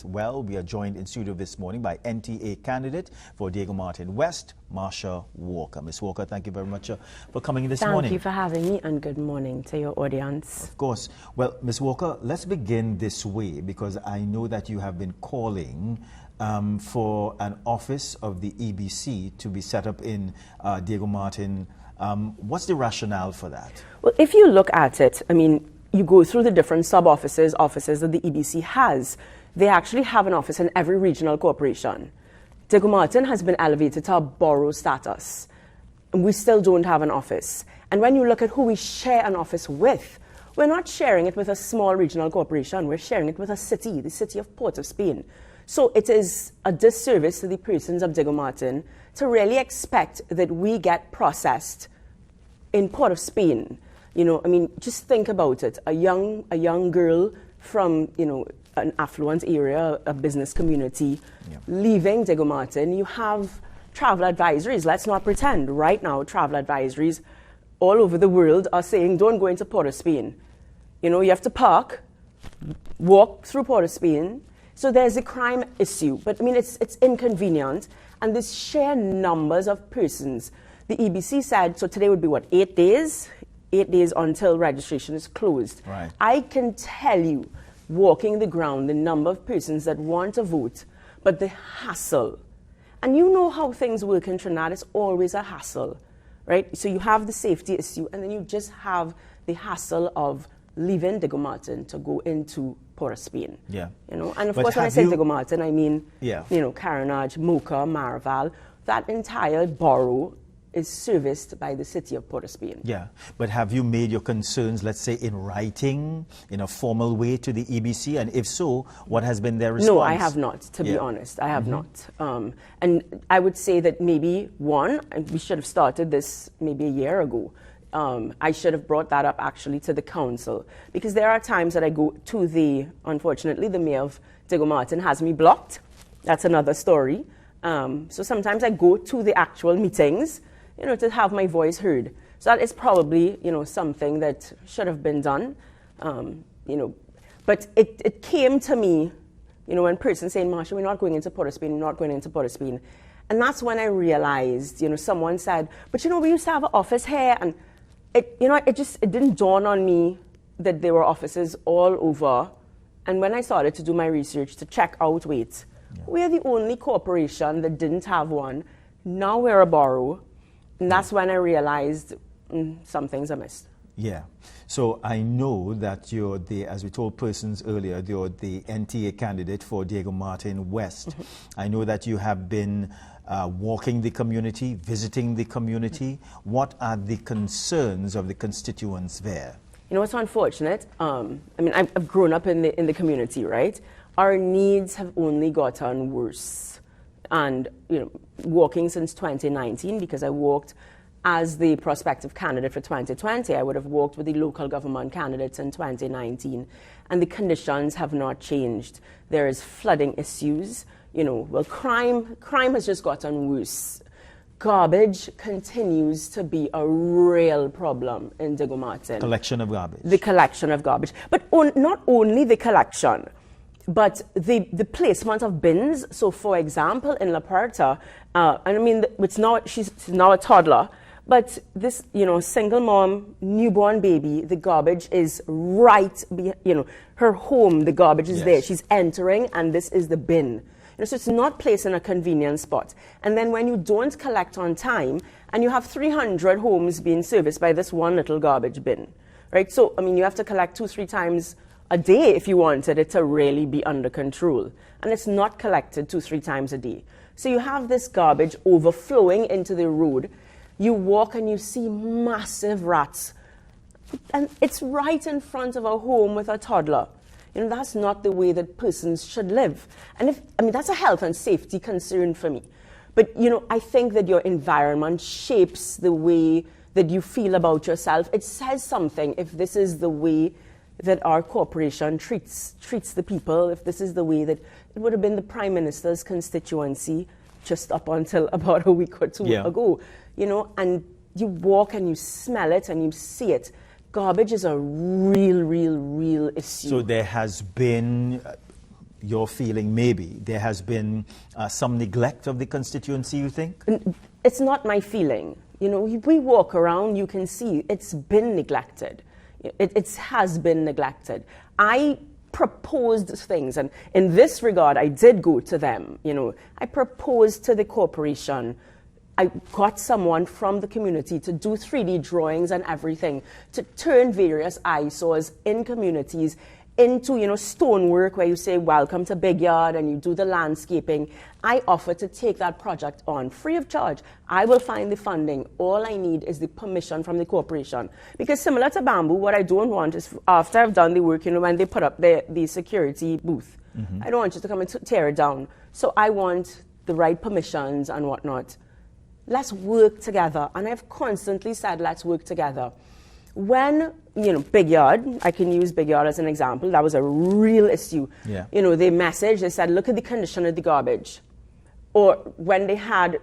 with? Well, we are joined in studio this morning by NTA candidate for Diego Martin West, Marsha Walker. Ms. Walker, thank you very much for coming in this morning. Thank you for having me, and good morning to your audience. Of course. Well, Ms. Walker, let's begin this way, because I know that you have been calling for an office of the EBC to be set up in Diego Martin. What's the rationale for that? Well, if you look at it, I mean, you go through the different sub-offices, offices that the EBC has. They actually have an office in every regional corporation. Diego Martin has been elevated to a borough status. And we still don't have an office. And when you look at who we share an office with, we're not sharing it with a small regional corporation. We're sharing it with a city, the city of Port of Spain. So it is a disservice to the persons of Diego Martin to really expect that we get processed in Port of Spain. You know, I mean, just think about it. A young girl from, you know, an affluent area, a business community, leaving Diego Martin. You have travel advisories. Let's not pretend. Right now, travel advisories all over the world are saying, don't go into Port of Spain. You know, you have to park, walk through Port of Spain. So there's a crime issue. But, I mean, it's inconvenient. And this sheer numbers of persons. The EBC said, so today would be, what, 8 days? 8 days until registration is closed. Right. I can tell you, walking the ground, the number of persons that want to vote, but the hassle. And you know how things work in Trinidad, it's always a hassle, right? So you have the safety issue, and then you just have the hassle of leaving Diego Martin to go into Port of Spain. Yeah. You know, and of But course when I say Diego Martin, I mean, you know, Carenage, Mocha, Maraval, that entire borough is serviced by the city of Port of Spain. Yeah, but have you made your concerns, let's say, in writing, in a formal way to the EBC? And if so, what has been their response? No, I have not, to be honest. I have not. And I would say that maybe, one, we should have started this maybe a year ago. I should have brought that up actually to the council, because there are times that I go to unfortunately, the mayor of Diego Martin has me blocked. That's another story. So sometimes I go to the actual meetings, you know, to have my voice heard. So that is probably, you know, something that should have been done, you know. But it came to me, you know, when persons saying, Marsha, we're not going into Port of Spain, we're not going into Port of Spain. And that's when I realized, you know, someone said, but you know, we used to have an office here. And it, you know, it didn't dawn on me that there were offices all over. And when I started to do my research to check out, we're the only corporation that didn't have one. Now we're a borough. And that's when I realized something's amiss. Yeah. So I know that you're as we told persons earlier, you're the NTA candidate for Diego Martin West. I know that you have been walking the community, visiting the community. What are the concerns of the constituents there? You know, it's unfortunate. I mean, I've grown up in the community, right? Our needs have only gotten worse. And, you know, walking since 2019, because I walked as the prospective candidate for 2020, I would have walked with the local government candidates in 2019. And the conditions have not changed. There is flooding issues. You know, well, crime has just gotten worse. Garbage continues to be a real problem in Diego Martin. Collection of garbage. The collection of garbage. But not only the collection, but the placement of bins. So, for example, in La Puerta, I mean, she's now a toddler, but this, you know, single mom, newborn baby, the garbage is right, you know, her home, the garbage is there. She's entering, and this is the bin. You know, so it's not placed in a convenient spot. And then when you don't collect on time, and you have 300 homes being serviced by this one little garbage bin, right? So, I mean, you have to collect 2-3 times a day if you wanted it to really be under control. And it's not collected 2-3 times a day. So you have this garbage overflowing into the road. You walk and you see massive rats. And it's right in front of a home with a toddler. You know, that's not the way that persons should live. And that's a health and safety concern for me. But, you know, I think that your environment shapes the way that you feel about yourself. It says something if this is the way that our corporation treats the people, if this is the way that it would have been the Prime Minister's constituency just up until about a week or two ago, you know, and you walk and you smell it and you see it. Garbage is a real issue. So there has been your feeling maybe there has been some neglect of the constituency, you think? It's not my feeling. You know, we walk around, you can see it's been neglected. It has been neglected. I proposed things, and in this regard, I did go to them. You know, I proposed to the corporation. I got someone from the community to do 3D drawings and everything, to turn various eyesores in communities into, you know, stonework where you say, welcome to Big Yard, and you do the landscaping. I offer to take that project on free of charge. I will find the funding. All I need is the permission from the corporation. Because similar to bamboo, what I don't want is, after I've done the work, you know, when they put up the security booth, I don't want you to come and tear it down. So I want the right permissions and whatnot. Let's work together. And I've constantly said, let's work together. When, you know, Big Yard, I can use Big Yard as an example, that was a real issue. Yeah. You know, they messaged, they said, look at the condition of the garbage. Or when they had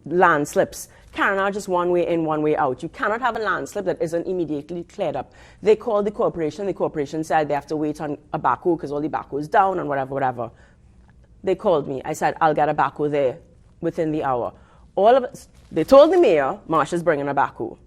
landslips, Canada just one way in, one way out. You cannot have a landslip that isn't immediately cleared up. They called the corporation said they have to wait on a backhoe because all the backhoe is down and whatever. They called me, I said, I'll get a backhoe there within the hour. All of us, they told the mayor, Marsha's bringing a backhoe.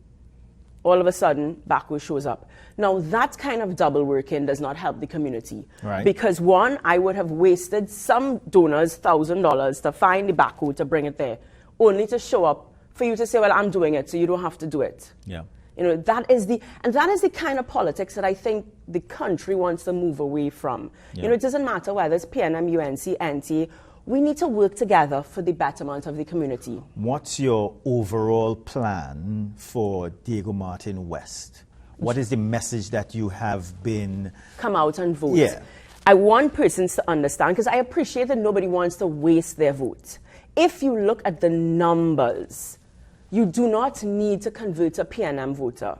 All of a sudden, backhoe shows up. Now, that kind of double working does not help the community. Right. Because one, I would have wasted some donors $1,000 to find the backhoe to bring it there, only to show up for you to say, well, I'm doing it, so you don't have to do it. Yeah. You know, that is the kind of politics that I think the country wants to move away from. Yeah. You know, it doesn't matter whether it's PNM, UNC, NT. We need to work together for the betterment of the community. What's your overall plan for Diego Martin West? What is the message that you have been... Come out and vote. Yeah. I want persons to understand, because I appreciate that nobody wants to waste their vote. If you look at the numbers, you do not need to convert a PNM voter.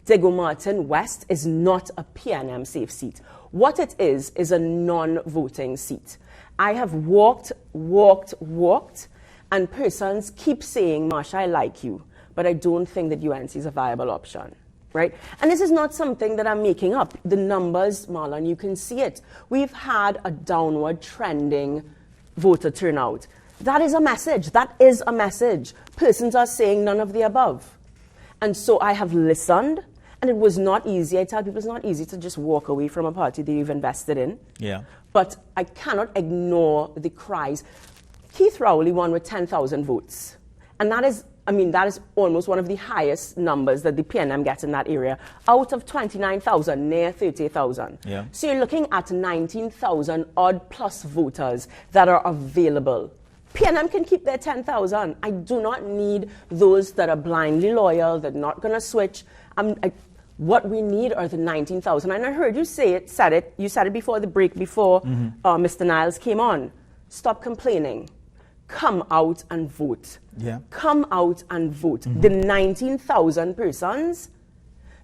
Diego Martin West is not a PNM safe seat. What it is a non-voting seat. I have walked, and persons keep saying, Marsha, I like you, but I don't think that UNC is a viable option, right? And this is not something that I'm making up. The numbers, Marlon, you can see it. We've had a downward trending voter turnout. That is a message. That is a message. Persons are saying none of the above. And so I have listened, and it was not easy. I tell people it's not easy to just walk away from a party that you've invested in. Yeah. But I cannot ignore the cries. Keith Rowley won with 10,000 votes. And that is almost one of the highest numbers that the PNM gets in that area, out of 29,000, near 30,000. Yeah. So you're looking at 19,000 odd plus voters that are available. PNM can keep their 10,000. I do not need those that are blindly loyal, that are not going to switch. What we need are the 19,000. And I heard you say it, you said it before the break, before Mr. Niles came on. Stop complaining. Come out and vote. Yeah. Come out and vote. The 19,000 persons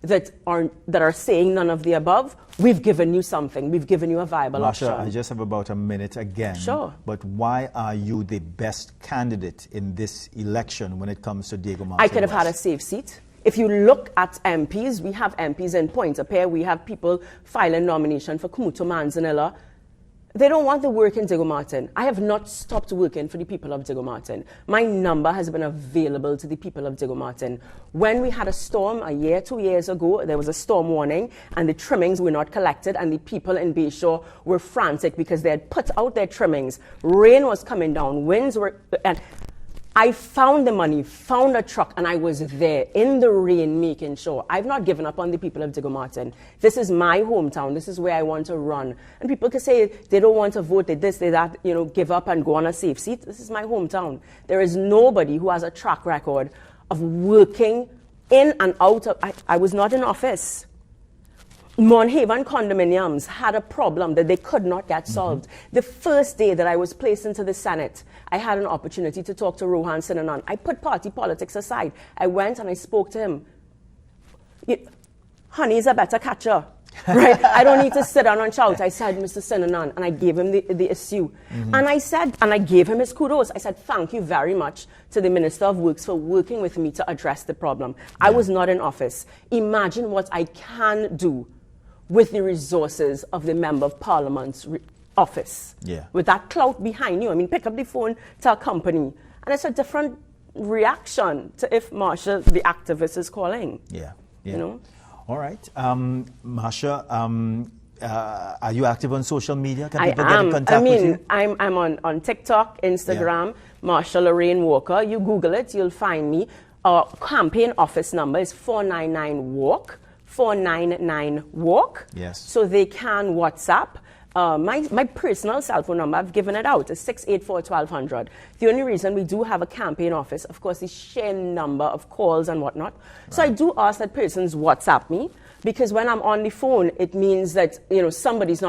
that are saying none of the above, we've given you something. We've given you a viable option. Marsha, I just have about a minute again. Sure. But why are you the best candidate in this election when it comes to Diego Martin I could have had a safe seat. If you look at MPs, we have MPs in Pointe-a-Pierre. We have people filing nomination for Kumuto Manzanilla. They don't want the work in Diego Martin. I have not stopped working for the people of Diego Martin. My number has been available to the people of Diego Martin. When we had a storm 2 years ago, there was a storm warning, and the trimmings were not collected, and the people in Bayshore were frantic because they had put out their trimmings. Rain was coming down, winds were... And I found the money, found a truck, and I was there in the rain making sure. I've not given up on the people of Diego Martin. This is my hometown. This is where I want to run. And people can say they don't want to vote, they this, they that, give up and go on a safe seat. This is my hometown. There is nobody who has a track record of working in and out of... I was not in office. Monhaven condominiums had a problem that they could not get solved. The first day that I was placed into the Senate, I had an opportunity to talk to Rohan Sinanan. I put party politics aside. I went and I spoke to him. Honey's a better catcher, right? I don't need to sit down and shout. I said, Mr. Sinanan, and I gave him the issue. And I gave him his kudos. I said, thank you very much to the Minister of Works for working with me to address the problem. I was not in office. Imagine what I can do with the resources of the Member of Parliament's office. Yeah. With that clout behind you. I mean, pick up the phone to a company, and it's a different reaction to if Marsha, the activist, is calling. Yeah. You know? All right. Marsha, are you active on social media? Can I people get in am. contact with you? I'm on TikTok, Instagram, Marsha Lorraine Walker. You Google it, you'll find me. Our campaign office number is 499-WALK, 499-WALK. Yes. So they can WhatsApp. My personal cell phone number, I've given it out, is 684-1200. The only reason we do have a campaign office, of course, is sheer number of calls and whatnot. Right. So I do ask that persons WhatsApp me, because when I'm on the phone, it means that somebody's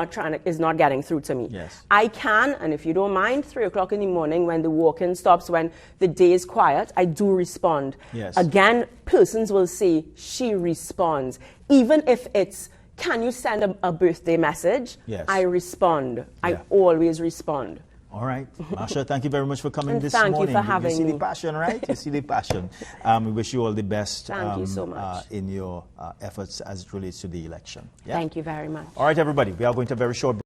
is not getting through to me. Yes. I can, and if you don't mind, 3 o'clock in the morning when the walk-in stops, when the day is quiet, I do respond. Yes. Again, persons will say she responds, even if it's, can you send a birthday message? Yes. I respond. Yeah. I always respond. All right. Marsha, thank you very much for coming And this thank morning. you for having me. You see me. the passion, right? You see the passion. We wish you all the best Thank you so much. in your efforts as it relates to the election. Yeah? Thank you very much. All right, everybody. We are going to a very short break.